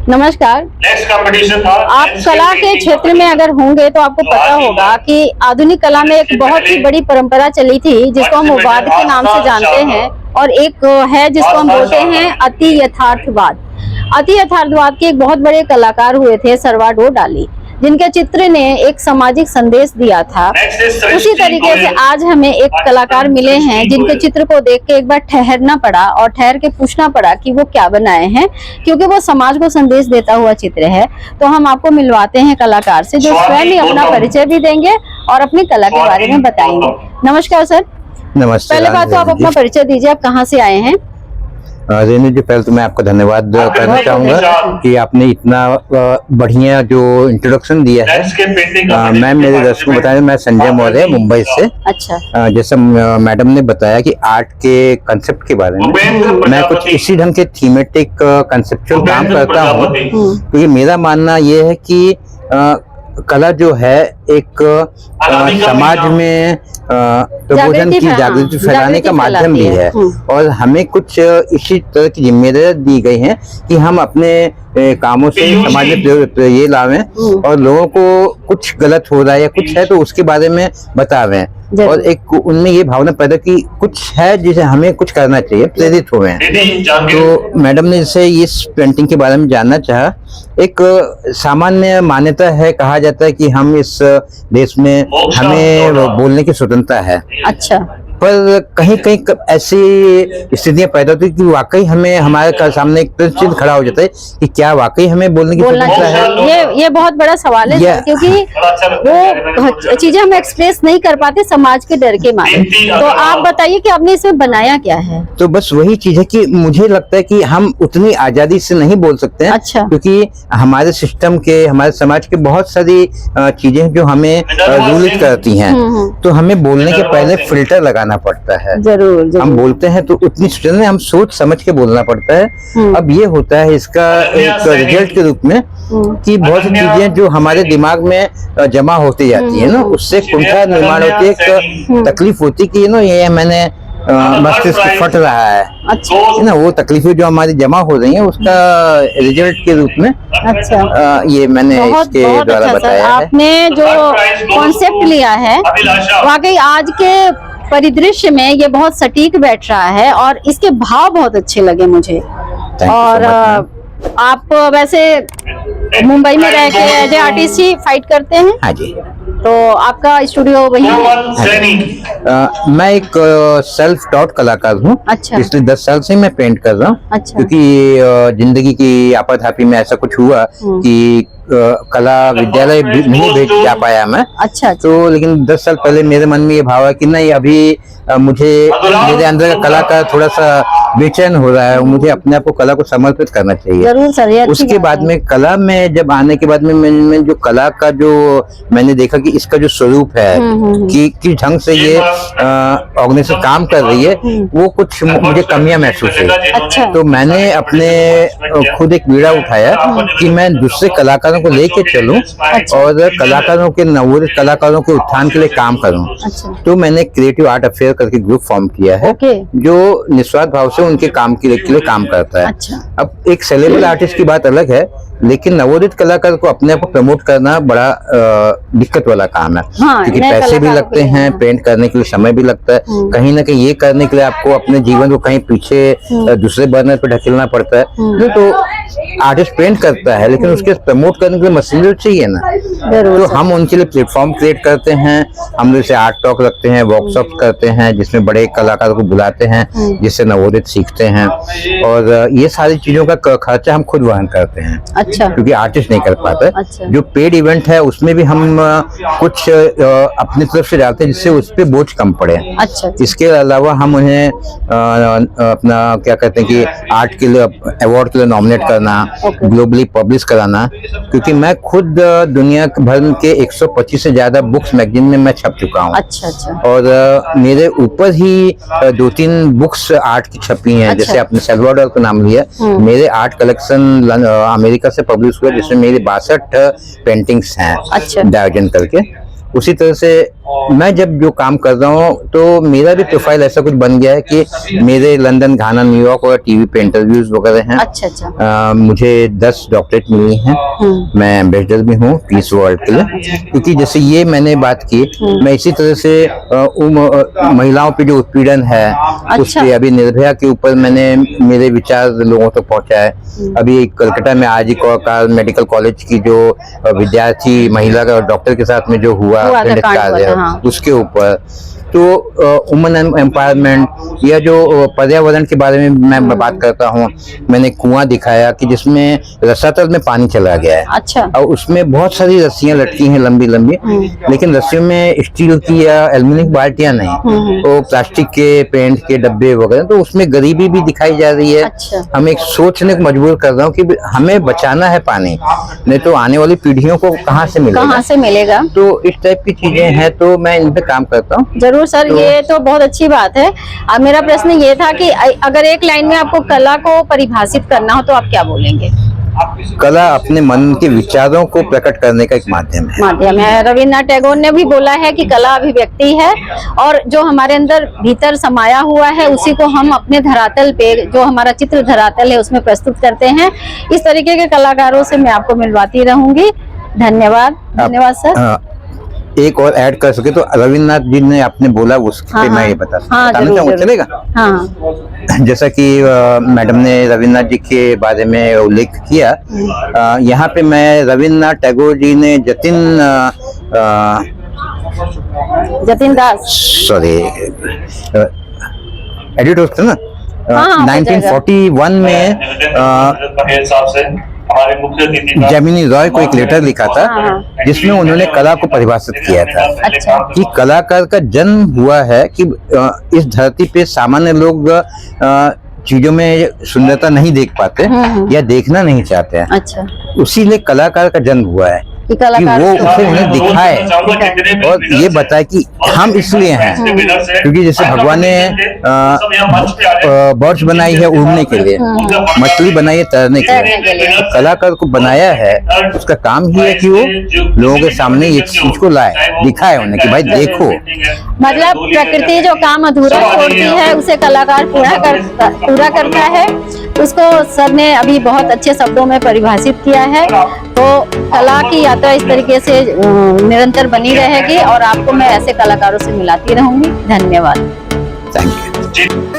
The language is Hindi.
नमस्कार। आप कला के क्षेत्र में अगर होंगे तो आपको पता होगा कि आधुनिक कला में एक बहुत ही बड़ी परंपरा चली थी जिसको हम वाद के नाम से जानते हैं, और एक है जिसको हम बोलते हैं अति यथार्थवाद। अति यथार्थवाद के एक बहुत बड़े कलाकार हुए थे सरवाडोर डाली, जिनके चित्र ने एक सामाजिक संदेश दिया था। उसी तरीके से आज हमें एक कलाकार मिले हैं जिनके चित्र को देख के एक बार ठहरना पड़ा और ठहर के पूछना पड़ा कि वो क्या बनाए हैं, क्योंकि वो समाज को संदेश देता हुआ चित्र है। तो हम आपको मिलवाते हैं कलाकार से, जो स्वयं ही अपना परिचय भी देंगे और अपनी कला के बारे में बताएंगे। नमस्कार सर। नमस्ते। पहले बात तो आप अपना परिचय दीजिए, आप कहाँ से आए हैं? रेनू जी, पहले तो मैं आपको धन्यवाद करना चाहूंगा कि आपने इतना बढ़िया जो इंट्रोडक्शन दिया है। मैं मेरे दर्शकों को बताया, मैं संजय मौर्य मुंबई से। अच्छा। जैसे मैडम ने बताया कि आर्ट के कंसेप्ट के बारे में मैं कुछ इसी ढंग के थीमेटिक कंसेप्चुअल काम करता हूँ, क्योंकि मेरा मानना ये है कि कला जो है एक समाज में प्रबोधन की जागृति फैलाने का माध्यम भी है, और हमें कुछ इसी तरह की जिम्मेदारी दी गई है कि हम अपने कामों से समाज में ये लावें और लोगों को कुछ गलत हो रहा है या कुछ है तो उसके बारे में बतावें, और एक उनमें ये भावना पैदा की कुछ है जिसे हमें कुछ करना चाहिए, प्रेरित हुए हैं। तो मैडम ने जैसे इस पेंटिंग के बारे में जानना चाहा। एक सामान्य मान्यता है, कहा जाता है कि हम इस देश में हमें बोलने की स्वतंत्रता है। अच्छा। पर कहीं कहीं ऐसी स्थितियां पैदा होती है कि वाकई हमें हमारे सामने एक प्रश्न खड़ा हो जाता है कि क्या वाकई हमें बोलने की स्वतंत्रता है। ये बहुत बड़ा सवाल है, क्योंकि वो चीजें हम एक्सप्रेस नहीं कर पाते समाज के डर के मारे। तो आप बताइए कि आपने इसमें बनाया क्या है? तो बस वही चीज है कि मुझे लगता है कि हम उतनी आजादी से नहीं बोल सकते हैं। अच्छा। क्योंकि हमारे सिस्टम के, हमारे समाज के बहुत सारी चीजें जो हमें रूलित करती हैं, तो हमें बोलने के पहले फिल्टर लगाना पड़ता है। जरूर। हम बोलते हैं तो उतनी सोचने, हम सोच समझ के बोलना पड़ता है। अब ये होता है इसका एक रिजल्ट के रूप में कि बहुत सी चीजें जो हमारे दिमाग में जमा होती जाती है ना, उससे कुंठा निर्माण होती है, एक तकलीफ होती है कि ये मैंने मस्तिष्क फट रहा है। अच्छा। ना, वो तकलीफें जो हमारी जमा हो रही हैं उसका रिजल्ट के रूप में। अच्छा। ये मैंने इसके द्वारा बताया है। आपने जो कॉन्सेप्ट लिया है वाकई आज के परिदृश्य में ये बहुत सटीक बैठ रहा है, और इसके भाव बहुत अच्छे लगे मुझे। और आप वैसे मुंबई में रह के एज ए आर्टिस्ट ही फाइट करते हैं? हाँ जी। तो आपका स्टूडियो वही है? मैं एक सेल्फ टॉट कलाकार हूँ। अच्छा। पिछले 10 साल से मैं पेंट कर रहा हूँ। अच्छा। क्योंकि जिंदगी की आपाधापी में ऐसा कुछ हुआ कि कला विद्यालय नहीं भेज जा पाया मैं। अच्छा। तो लेकिन 10 साल पहले मेरे मन में ये भाव है कि नहीं, अभी मुझे मेरे अंदर का कला का थोड़ा सा बेचैन हो रहा है, मुझे अपने आप को कला को समर्पित करना चाहिए। जरूर सर। उसके बाद में कला में जब आने के बाद में मैंने जो कला का जो मैंने देखा कि इसका जो स्वरूप है कि किस ढंग से ये ऑर्गेनाइजेशन काम कर रही है, वो कुछ मुझे कमियां महसूस हुई। अच्छा। तो मैंने अपने खुद एक बीड़ा उठाया कि मैं दूसरे कलाकारों को लेके चलूं। अच्छा। और कलाकारों के, नवोदित कलाकारों के उत्थान के लिए काम करूं। अच्छा। तो मैंने क्रिएटिव आर्ट अफेयर करके ग्रुप फॉर्म किया है, जो निस्वार्थ भाव से उनके काम के लिए काम करता है। अच्छा। अब एक सेलेब्रिटी आर्टिस्ट की बात अलग है, लेकिन नवोदित कलाकार को अपने आप को प्रमोट करना बड़ा दिक्कत वाला काम है। हाँ, क्योंकि पैसे भी लगते हैं, पेंट करने के लिए समय भी लगता है, कहीं ना कहीं ये करने के लिए आपको अपने जीवन को कहीं पीछे दूसरे बर्नर पे ढकेलना पड़ता है। तो आर्टिस्ट पेंट करता है, लेकिन उसके प्रमोट करने के लिए मशीनरी चाहिए ना। तो हम उनके लिए प्लेटफॉर्म क्रिएट करते हैं, हम जैसे आर्ट टॉक रखते हैं, वर्कशॉप करते हैं जिसमें बड़े कलाकारों को बुलाते हैं, जिससे नवोदित सीखते हैं, और ये सारी चीजों का खर्चा हम खुद वहन करते हैं। अच्छा। क्योंकि आर्टिस्ट नहीं कर पाता। अच्छा। जो पेड इवेंट है उसमें भी हम कुछ अपनी तरफ से डालते हैं जिससे उस पर बोझ कम पड़े। अच्छा। इसके अलावा हम उन्हें अपना क्या कहते हैं कि आर्ट के लिए अवार्ड के लिए नॉमिनेट करना, ग्लोबली पब्लिश कराना, क्योंकि मैं खुद दुनिया भर के 125 से ज्यादा बुक्स मैगजीन में मैं छप चुका हूँ। अच्छा। और मेरे ऊपर ही 2-3 बुक्स आर्ट की छपी हैं। अच्छा। जैसे आपने सल्वाडोर का नाम लिया, मेरे आर्ट कलेक्शन अमेरिका से पब्लिश हुआ, जिसमें मेरी 62 पेंटिंग्स हैं। अच्छा। डायजन करके। उसी तरह से मैं जब जो काम कर रहा हूँ तो मेरा भी प्रोफाइल ऐसा कुछ बन गया है कि मेरे लंदन, घाना, न्यूयॉर्क और टीवी पे इंटरव्यूज वगैरह हैं। अच्छा अच्छा। मुझे 10 डॉक्टरेट मिली हैं। मैं एम्बेसडर भी हूँ पीस वर्ल्ड के लिए, क्योंकि जैसे ये मैंने बात की, मैं इसी तरह से महिलाओं पे जो उत्पीड़न है उस पे, अभी निर्भया के ऊपर मैंने मेरे विचार लोगों तक पहुंचाए। अभी कलकत्ता में आरजी मेडिकल कॉलेज की जो विद्यार्थी महिला का डॉक्टर के साथ में जो हुआ कार्य, उसके ऊपर तो वुमेन एम्पावरमेंट या जो पर्यावरण के बारे में मैं बात करता हूँ। मैंने कुआं दिखाया कि जिसमें रसातल में पानी चला गया है। अच्छा। और उसमें बहुत सारी रस्सियां लटकी हैं लंबी लंबी, लेकिन रस्सियों में स्टील की या एल्यूमिनियम बाल्टियां नहीं, वो प्लास्टिक के पेंट के डब्बे वगैरह। तो उसमें गरीबी भी दिखाई जा रही है। अच्छा। हम एक सोचने को मजबूर कर रहा हूँ कि हमें बचाना है पानी, नहीं तो आने वाली पीढ़ियों को कहाँ से मिलेगा। तो इस टाइप की चीजें हैं, तो मैं इन पे काम करता हूँ। जरूर सर, ये तो बहुत अच्छी बात है। अब मेरा प्रश्न ये था कि अगर एक लाइन में आपको कला को परिभाषित करना हो तो आप क्या बोलेंगे? कला अपने मन के विचारों को प्रकट करने का एक माध्यम है। रविन्द्रनाथ टैगोर ने भी बोला है कि कला अभिव्यक्ति है, और जो हमारे अंदर भीतर समाया हुआ है उसी को हम अपने धरातल पे, जो हमारा चित्र धरातल है, उसमें प्रस्तुत करते हैं। इस तरीके के कलाकारों से मैं आपको मिलवाती रहूंगी। धन्यवाद। धन्यवाद सर। एक और ऐड कर सके तो रविन्द्रनाथ जी ने आपने बोला उसके मैं ये बताना चाहूँगा, चलेगा? हाँ। जैसा कि मैडम ने रविन्द्रनाथ जी के बारे में उल्लेख किया, यहाँ पे मैं रविन्द्रनाथ टैगोर जी ने जतिन दास, सॉरी एडिटर थे ना, 1941 में जैमिनी रॉय को एक लेटर लिखा था, जिसमें उन्होंने कला को परिभाषित किया था। अच्छा। कि कलाकार का जन्म हुआ है कि इस धरती पे सामान्य लोग चीजों में सुंदरता नहीं देख पाते या देखना नहीं चाहते हैं। अच्छा। उसी लिए कलाकार का जन्म हुआ है कि वो उसे उन्हें दिखाए और ये बताए कि हम इसलिए हैं, क्योंकि जैसे भगवान ने बर्ड्स बनाई है उड़ने के लिए, मछली बनाई है तैरने के लिए, कलाकार को बनाया है, उसका काम ही है कि वो लोगों के सामने ये चीज को लाए, दिखाए उन्हें कि भाई देखो। मतलब प्रकृति जो काम अधूरा छोड़ती है उसे कलाकार पूरा करता है। उसको सर ने अभी बहुत अच्छे शब्दों में परिभाषित किया है। तो कला की यात्रा इस तरीके से निरंतर बनी रहेगी और आपको मैं ऐसे कलाकारों से मिलाती रहूंगी। धन्यवाद। Thank you.